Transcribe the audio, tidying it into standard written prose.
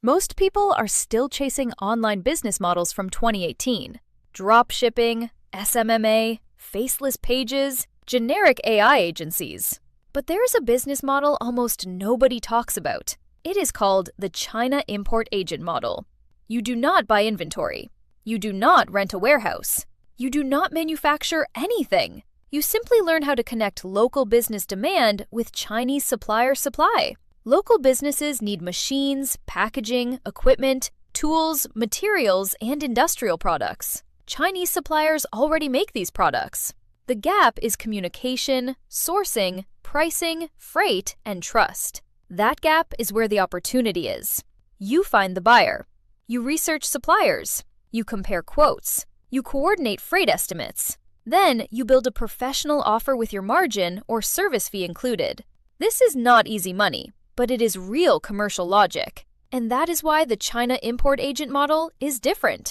Most people are still chasing online business models from 2018. Dropshipping, SMMA, faceless pages, generic AI agencies. But there's a business model almost nobody talks about. It is called the China Import Agent model. You do not buy inventory. You do not rent a warehouse. You do not manufacture anything. You simply learn how to connect local business demand with Chinese supplier supply. Local businesses need machines, packaging, equipment, tools, materials, and industrial products. Chinese suppliers already make these products. The gap is communication, sourcing, pricing, freight, and trust. That gap is where the opportunity is. You find the buyer. You research suppliers. You compare quotes. You coordinate freight estimates. Then you build a professional offer with your margin or service fee included. This is not easy money, but it is real commercial logic. And that is why the China Import Agent model is different.